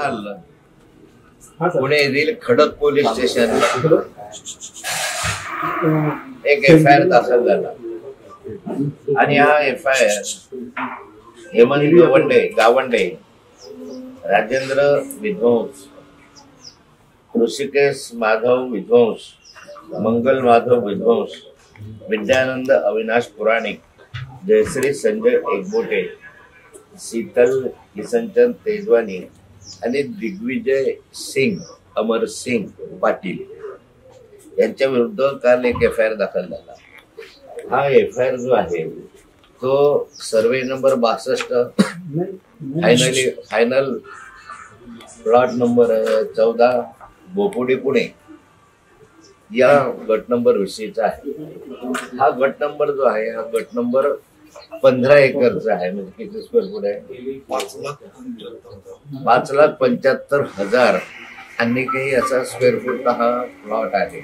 चाललं. पुणे येथील खडक पोलीस स्टेशन एक FIR दाखल झाला आणि हा FIR हेमंत गावंडे, राजेंद्र विध्वंस, ऋषिकेश माधव विध्वंस, मंगल माधव विध्वंस, विद्यानंद अविनाश पुराणिक, जयश्री संजय एकबोटे, शीतल किसनचंद तेजवानी आणि दिग्विजय सिंग अमर सिंग पाटील यांच्या विरुद्ध काल एक FIR दाखल झाला. हा FIR जो आहे तो survey number 62 final plot number 14 Bopodi Pune या गट नंबर विषयीचा आहे. हा गट नंबर जो आहे हा गट नंबर 15 एकरचा आहे. म्हणजे किती स्क्वेअर फूट आहे? 5,75,000 आणि काही असा स्क्वेअर फूटचा हा प्लॉट आहे.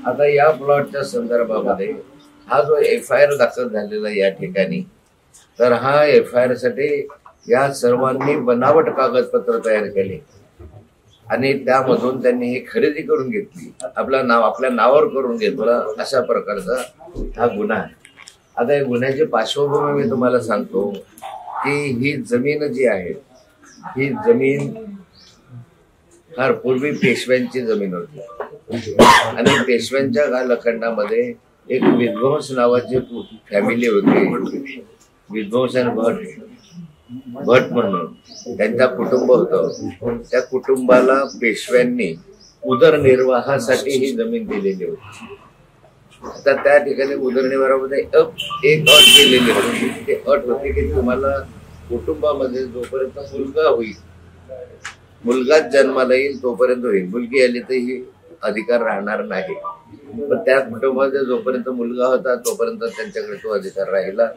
आता या प्लॉटच्या संदर्भामध्ये हा जो FIR दाखल झालेला या ठिकाणी, तर हा FIR साठी या सर्वांनी बनावट कागदपत्र तयार केले आणि त्यामधून त्यांनी ही खरेदी करून घेतली, आपल्या नावावर करून घेतलं, अशा प्रकारचा हा गुन्हा आहे. आता या गुन्ह्याची पार्श्वभूमी मी तुम्हाला सांगतो की ही जमीन जी आहे ही जमीन फार पूर्वी पेशव्यांची जमीन होती आणि पेशव्यांच्या कालखंडामध्ये एक विध्वंस नावाची फॅमिली होती. विध्वंस आणि भट म्हणून त्यांचा कुटुंब होतं. त्या कुटुंबाला पेशव्यांनी उदरनिर्वाहासाठी ही जमीन दिलेली होती. आता त्या ठिकाणी उदरनिर्वाहामध्ये एक अट केलेली होती. ती अट होती की तुम्हाला कुटुंबामध्ये जोपर्यंत मुलगा होईल, मुलगाच जन्माला येईल तोपर्यंत होईल, मुलगी आली तर ही अधिकार राहणार नाही. पण त्या कुटुंबामध्ये जोपर्यंत मुलगा होता तोपर्यंत त्यांच्याकडे तो अधिकार राहिला.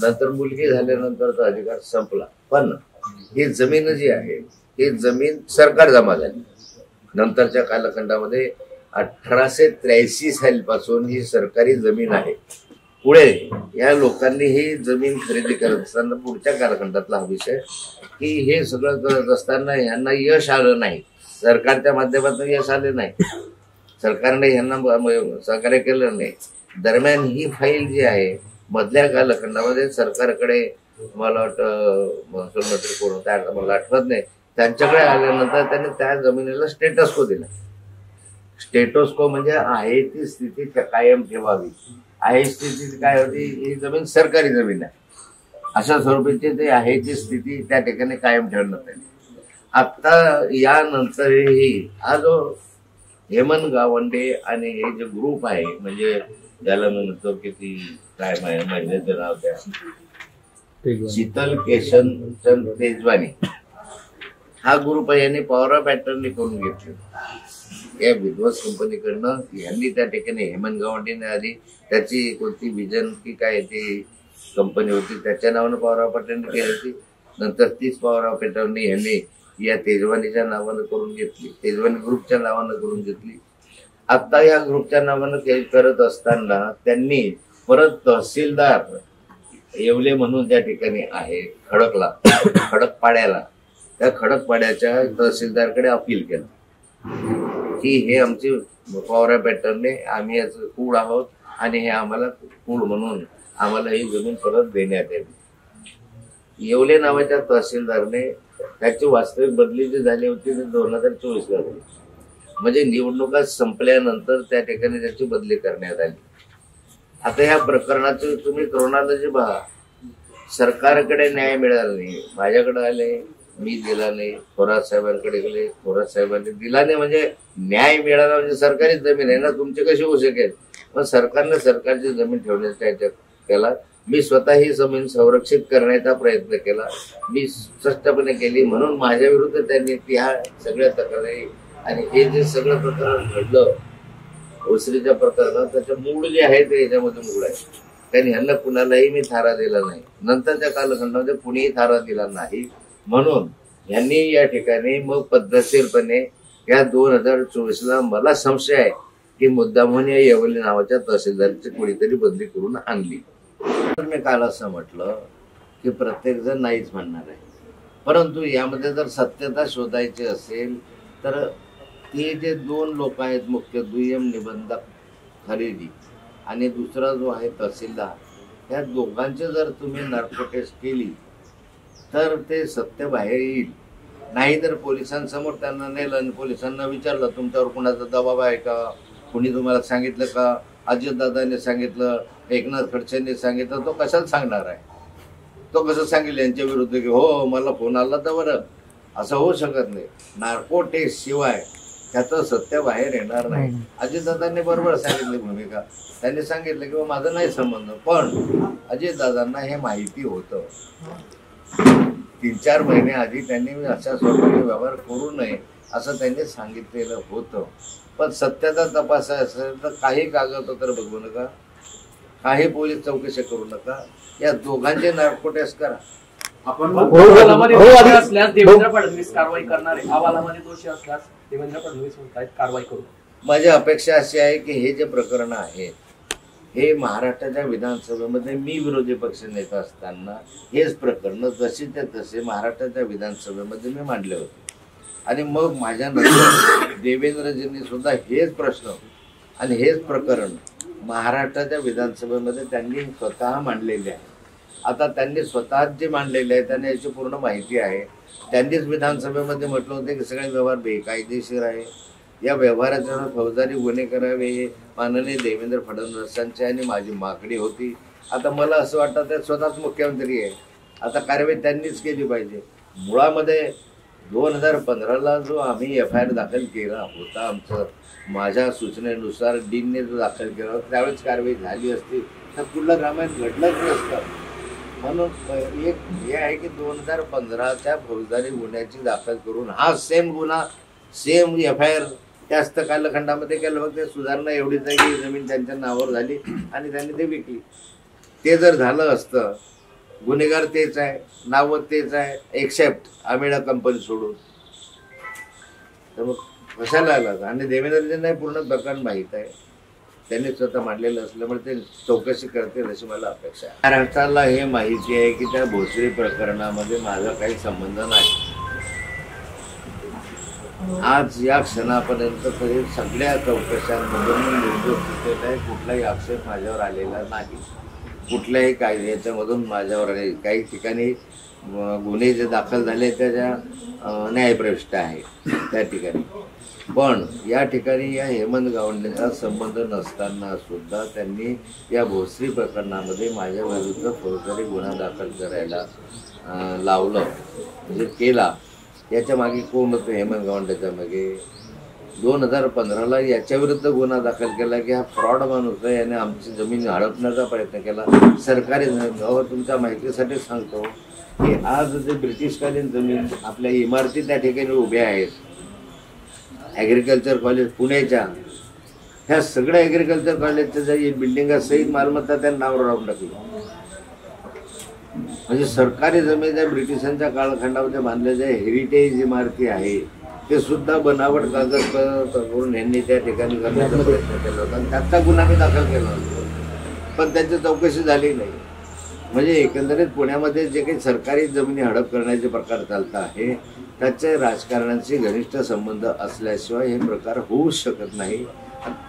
नंतर मुलगी झाल्यानंतर तो अधिकार संपला. पण ही जमीन जी आहे ही जमीन सरकार जमा झाली. नंतरच्या कालखंडामध्ये 1883 सालपासून ही सरकारी जमीन आहे. पुढे या लोकांनी ही जमीन खरेदी करत असताना पुढच्या कालखंडातला हा विषय की हे सगळं करत असताना यांना यश आलं नाही. सरकारच्या माध्यमातून यश आले नाही, सरकारने यांना सहकार्य केलं नाही. दरम्यान ही फाईल जी आहे मधल्या कालखंडामध्ये सरकारकडे, मला वाटतं महसूल मंत्री कोण होता मला आठवत नाही, त्यांच्याकडे आल्यानंतर त्यांनी त्या जमिनीला स्टेटस को दिला. स्टेटस को म्हणजे आहे ती स्थिती कायम ठेवावी. आहे स्थिती काय होती, ही जमीन सरकारी जमीन आहे अशा स्वरूपाची ते आहे ती स्थिती त्या ठिकाणी कायम ठेवण्यात आली. आता यानंतरही हा जो हेमंत गावंडे आणि हे जे ग्रुप आहे, म्हणजे त्याला मी म्हणतो की ती काय महिन्याचं नाव त्या शीतल किसनचंद तेजवानी, हा ग्रुप आहे. यांनी पॉवर ऑफ अटर्नी करून घेतले या विध्वंस कंपनीकडनं. यांनी त्या ठिकाणी हेमंत गावंडेने आधी त्याची कोणती विजन की काय ती कंपनी होती त्याच्या नावानं पॉवर ऑफ अटर्नी केली होती. नंतर तीच पॉवर ऑफ अटर्नी यांनी या तेजवानीच्या नावानं करून घेतली, तेजवानी ग्रुपच्या नावानं करून घेतली. आता या ग्रुपच्या नावानं करत असताना त्यांनी परत तहसीलदार येवले म्हणून त्या ठिकाणी आहे खडकपाड्याला, त्या खडकपाड्याच्या तहसीलदारकडे अपील केलं की हे आमची पॉवर ऑफ अटर्नी, आम्ही याचं कूड आहोत आणि हे आम्हाला कूड म्हणून आम्हाला ही जमीन परत देण्यात यावी. येवले नावाच्या तहसीलदारने त्याची वास्तविक बदली जी झाली होती ती 2024 ला झाली. म्हणजे निवडणुका संपल्यानंतर त्या ठिकाणी त्याची बदली करण्यात आली. आता या प्रकरणाची तुम्ही क्रोनॉलॉजी पहा. सरकारकडे न्याय मिळाला नाही, माझ्याकडे आले, मी दिला नाही, थोरात साहेबांकडे गेले, थोरात साहेबांनी दिला नाही. म्हणजे न्याय मिळाला म्हणजे सरकारी जमीन आहे ना, तुमची कशी होऊ शकेल. पण सरकारने सरकारची जमीन ठेवण्याचा केला. मी स्वतः ही जमीन संरक्षित करण्याचा प्रयत्न केला, मी स्पष्टपणे केली. म्हणून माझ्या विरुद्ध त्यांनी ह्या सगळ्या तक्रारी आणि हे जे सगळं प्रकरण घडलं ओसरीच्या प्रकरणात, त्याचं मूळ जे आहे ते याच्यामध्ये मूळ आहे. कारण ह्यांना कुणालाही मी थारा दिला नाही. नंतरच्या कालखंडामध्ये कुणीही थारा दिला नाही. म्हणून यांनी या ठिकाणी मग पद्धतशीरपणे या 2024ला मला संशय आहे की मुद्दामहून या येवले नावाच्या तहसीलदारची कोणीतरी बदली करून आणली. तर मी काल असं म्हटलं की प्रत्येक जण नाहीच म्हणणार आहे, परंतु यामध्ये जर सत्यता शोधायची असेल तर ते जे दोन लोक आहेत, मुख्य दुय्यम निबंधक खरेदी आणि दुसरा जो आहे तहसीलदार, या दोघांचे जर तुम्ही नार्को टेस्ट केली तर ते सत्य बाहेर येईल. नाही तर पोलिसांसमोर त्यांना नेलं आणि पोलिसांना विचारलं तुमच्यावर कुणाचा दबाव आहे का, कुणी तुम्हाला सांगितलं का, अजितदादांनी सांगितलं, एकनाथ खडसेंनी सांगितलं, तो कशाला सांगणार आहे? तो कसं सांगेल यांच्या विरुद्ध की हो मला फोन आला तर बरं? असं होऊ शकत नाही. नार्को टेस्ट शिवाय त्याचं सत्य बाहेर येणार नाही. अजितदादांनी बरोबर सांगितली भूमिका, त्यांनी सांगितलं की माझा नाही संबंध, पण अजितदादांना हे माहिती होतं. 3-4 महिने आधी त्यांनी अशा स्वरूपाचे व्यवहार करू नये असं त्यांनी सांगितलेलं होतं. पण सत्यता तपासायचं असेल तर काही कागदपत्र बघू नका, काही पोलीस चौकशी करू नका, या दोघांचे नार्को टेस्ट करा. आपण असल्यास देवेंद्र फडणवीस कारवाई करणार आहे, अहवालामध्ये दोषी असल्यास देवेंद्र फडणवीस कारवाई करू. माझी अपेक्षा अशी आहे की हे जे प्रकरण आहे हे महाराष्ट्राच्या विधानसभेमध्ये मी विरोधी पक्ष नेता असताना हेच प्रकरण जसे ते तसे महाराष्ट्राच्या विधानसभेमध्ये मी मांडले होते. आणि मग माझ्यानंतर देवेंद्रजींनी सुद्धा हेच प्रश्न आणि हेच प्रकरण महाराष्ट्राच्या विधानसभेमध्ये त्यांनी स्वतः मांडलेले आहे. आता त्यांनी स्वतःच जे मांडलेले आहे त्यांना याची पूर्ण माहिती आहे. त्यांनीच विधानसभेमध्ये म्हटलं होतं की सगळे व्यवहार बेकायदेशीर आहे, या व्यवहाराच्या फौजदारी गुन्हे करावे माननीय देवेंद्र फडणवीसांची आणि माझी मागणी होती. आता मला असं वाटतं ते स्वतःच मुख्यमंत्री आहे, आता कारवाई त्यांनीच केली पाहिजे. मुळामध्ये 2015ला जो आम्ही FIR दाखल केला होता, माझ्या सूचनेनुसार डीनने जो दाखल केला होता त्यावेळेस कारवाई झाली असती तर कुठलं रामायण घडलंच नसतं. म्हणून एक हे आहे की 2015च्या फौजदारी गुन्ह्याची दाखल करून हा सेम गुन्हा सेम FIR त्याच कालखंडामध्ये केलं. फक्त सुधारणा एवढीच आहे की जमीन त्यांच्या नावावर झाली आणि त्यांनी ते विकली. ते जर झालं असतं, गुन्हेगार तेच आहे, नाव तेच आहे, एक्सेप्ट आमेडा कंपनी सोडून, तर मग कशाला आला? आणि देवेंद्रजींना पूर्ण प्रकरण माहीत आहे, त्यांनी स्वतः मांडलेलं असल्यामुळे ते चौकशी करतील अशी मला अपेक्षा आहे. महाराष्ट्राला हे माहिती आहे की त्या भोसरी प्रकरणामध्ये माझा काही संबंध नाही. आज या क्षणापर्यंत तरी सगळ्या चौकशांमधून निर्दोष आहे, कुठलाही आक्षेप माझ्यावर आलेला नाही. कुठल्याही काय याच्यामधून माझ्यावर काही ठिकाणी गुन्हे जे दाखल झाले त्याच्या न्यायप्रविष्ट आहे त्या ठिकाणी, पण या ठिकाणी या हेमंत गावंडेचा संबंध नसताना सुद्धा त्यांनी या भोसरी प्रकरणामध्ये माझ्या विरुद्ध फौजदारी गुन्हा दाखल करायला लावलं, म्हणजे केला. याच्या मागे कोण होतं? हेमंत गावंडेच्या मागे 2015ला याच्या विरुद्ध गुन्हा दाखल केला की हा फ्रॉड माणूस आहे, याने आमची जमीन हडपण्याचा प्रयत्न केला. सरकारी तुमच्या माहितीसाठी सांगतो की आज जे ब्रिटिशकालीन जमीन आपल्या इमारती त्या ठिकाणी उभ्या आहेत, ॲग्रिकल्चर कॉलेज पुण्याच्या, ह्या सगळ्या ॲग्रिकल्चर कॉलेजच्या ज्या बिल्डिंगा सहित मालमत्ता त्यांना नावावर राहून टाकली. म्हणजे सरकारी जमीन ज्या ब्रिटिशांच्या कालखंडामध्ये बांधलेल्या हेरिटेज इमारती आहे ते सुद्धा बनावट कागदपत्र करून यांनी त्या ठिकाणी करण्याचा प्रयत्न केला होता आणि त्याचा गुन्हा मी दाखल केला होता, पण त्यांची चौकशी झाली नाही. म्हणजे एकंदरीत पुण्यामध्ये जे काही सरकारी जमिनी हडप करण्याचे प्रकार चालत आहे त्याचे राजकारणाशी घनिष्ठ संबंध असल्याशिवाय हे प्रकार होऊ शकत नाही.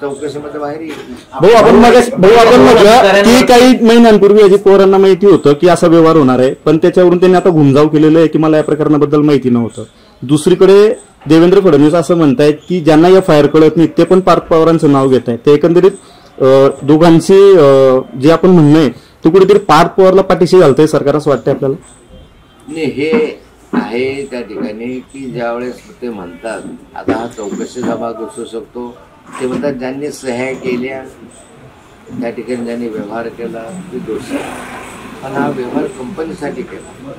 चौकशीमध्ये बाहेर येईल. आपण म्हटलं की काही महिन्यांपूर्वी अजित पवारांना माहिती होतं की असा व्यवहार होणार आहे, पण त्याच्यावरून त्यांनी आता घुमजाव केलेलं आहे की मला या प्रकरणाबद्दल माहिती नव्हतं. दुसरीकडे देवेंद्र फडणवीस असं म्हणतायत की ज्यांना FIR कळत नाही ते पण पार्थ पवारांचं नाव घेत आहेत. ते एकंदरीत दोघांची जे आपण म्हणणं आहे तो कुठेतरी पार्थ पवारला पाठीशी घालतंय सरकार असं वाटतंय आपल्याला. नाही, हे आहे त्या ठिकाणी की ज्यावेळेस ते म्हणतात आता हा चौकशीचा भाग असू शकतो, ते म्हणतात ज्यांनी सह्या केल्या त्या ठिकाणी ज्यांनी व्यवहार केला ते दोषी, पण हा व्यवहार कंपनीसाठी केला,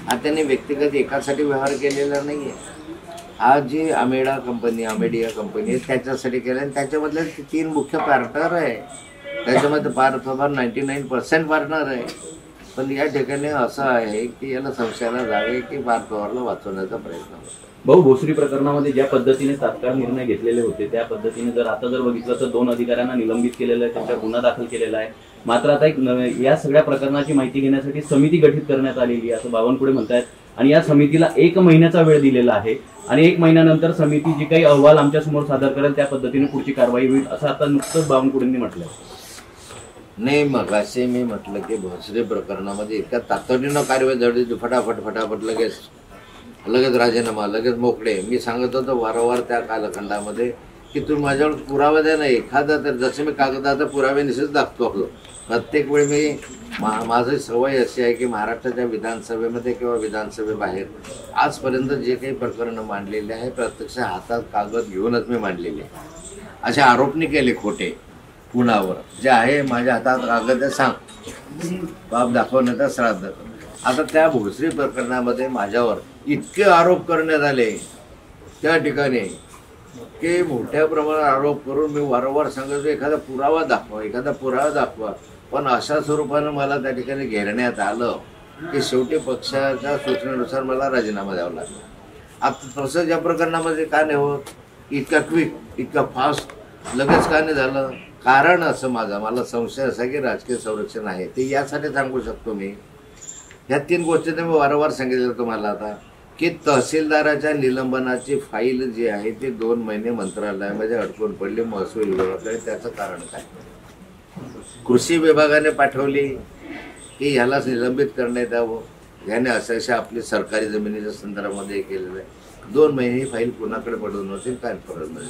हा त्यांनी व्यक्तिगत एकासाठी व्यवहार केलेला नाही आहे. हा जी अमेडिया कंपनी आहे त्याच्यासाठी केला आणि त्याच्यामधले 3 मुख्य पार्टनर आहे, त्याच्यामध्ये पार्थ पवार 99% पार्टनर आहे. पण या ठिकाणी असं आहे की याला संशयाला जावे की पार्थ पवारला वाचवण्याचा प्रयत्न होतो. भाऊ, भोसरी प्रकरणामध्ये ज्या पद्धतीने तात्काळ निर्णय घेतलेले होते त्या पद्धतीने जर आता जर बघितलं तर 2 अधिकाऱ्यांना निलंबित केलेलं आहे, त्यांचा गुन्हा दाखल केलेला आहे. मात्र आता एक या सगळ्या प्रकरणाची माहिती घेण्यासाठी समिती गठीत करण्यात आलेली आहे असं बावनकुळे म्हणतायत. आणि या समितीला 1 महिन्याचा वेळ दिलेला आहे आणि 1 महिन्यानंतर समिती जी काही अहवाल आमच्या समोर सादर करेल त्या पद्धतीने पुढची कारवाई होईल असं आता नुकतंच बावनकुळेंनी म्हटलं. नाही, मग असे मी म्हटलं की भोसरी प्रकरणामध्ये इतक्या तातडीनं कारवाई झाली, फटाफट लगेच राजीनामा, लगेच मोकळे. मी सांगत होतो वारंवार त्या कालखंडामध्ये की तुम्ही माझ्यावर पुरावा द्या, नाही एखादा तर जसे मी कागदाचा पुरावे निश्चित दाखतो. प्रत्येक वेळी मी माझी सवय अशी आहे की महाराष्ट्राच्या विधानसभेमध्ये किंवा विधानसभेबाहेर आजपर्यंत जे काही प्रकरणं मांडलेले आहे प्रत्यक्ष हातात कागद घेऊनच मी मांडलेले आहे. असे आरोप नाही केले खोटे कुणावर. जे आहे माझ्या हातात कागद आहे, सांग बाप दाखवण्याचा श्राद्ध. आता त्या भोसरी प्रकरणामध्ये माझ्यावर इतके आरोप करण्यात आले त्या ठिकाणी की मोठ्या प्रमाणात आरोप करून मी वारंवार सांगायचो एखादा पुरावा दाखवा. पण अशा स्वरूपानं मला त्या ठिकाणी घेरण्यात आलं की शेवटी पक्षाच्या सूचनेनुसार मला राजीनामा द्यावा लागला. आता तसंच या प्रकरणामध्ये का नाही होत, इतका क्विक, इतका फास्ट लगेच का नाही झालं? कारण असं मला संशय असा की राजकीय संरक्षण आहे. ते यासाठी सांगू शकतो मी. ह्या 3 गोष्टी मी वारंवार सांगितलं तुम्हाला आता की तहसीलदाराच्या निलंबनाची फाईल जी आहे ती 2 महिने मंत्रालयामध्ये अडकून पडली महसूल विभागाकडे. त्याचं कारण काय? कृषी विभागाने पाठवली की ह्यालाच निलंबित करण्यात यावं, ह्याने अशा आपली सरकारी जमिनीच्या संदर्भामध्ये केलेलं आहे. 2 महिने ही फाईल कुणाकडे पडून होती काय फरक नाही.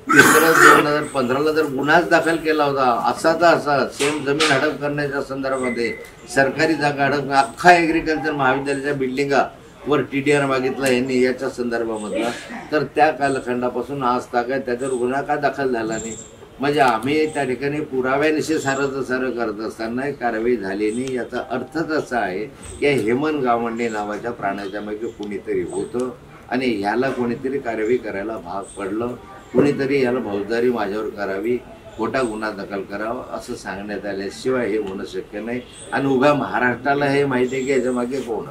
तिसरं 2015ला जर गुन्हाच दाखल केला होता असा सेम जमीन हडप करण्याच्या संदर्भामध्ये सरकारी जागा हडप, अख्खा ॲग्रिकल्चर महाविद्यालयाच्या बिल्डिंगा वर TDR मागितला यांनी याच्या संदर्भामधला, तर त्या कालखंडापासून आज तागायत त्याच्यावर गुन्हा का दाखल झाला नाही? म्हणजे आम्ही त्या ठिकाणी पुराव्यानिशी सारं करत असताना कारवाई झाली नाही. याचा अर्थच असा आहे की हेमंत गावंडे नावाच्या प्राण्याच्या मागे कुणीतरी होतं आणि ह्याला कोणीतरी कारवाई करायला भाग पडलं. कुणीतरी याला फौजदारी माझ्यावर करावी, खोटा गुन्हा दाखल करावा असं सांगण्यात आल्याशिवाय हे होणं शक्य नाही. आणि उभ्या महाराष्ट्राला हे माहिती आहे की याच्या मागे कोण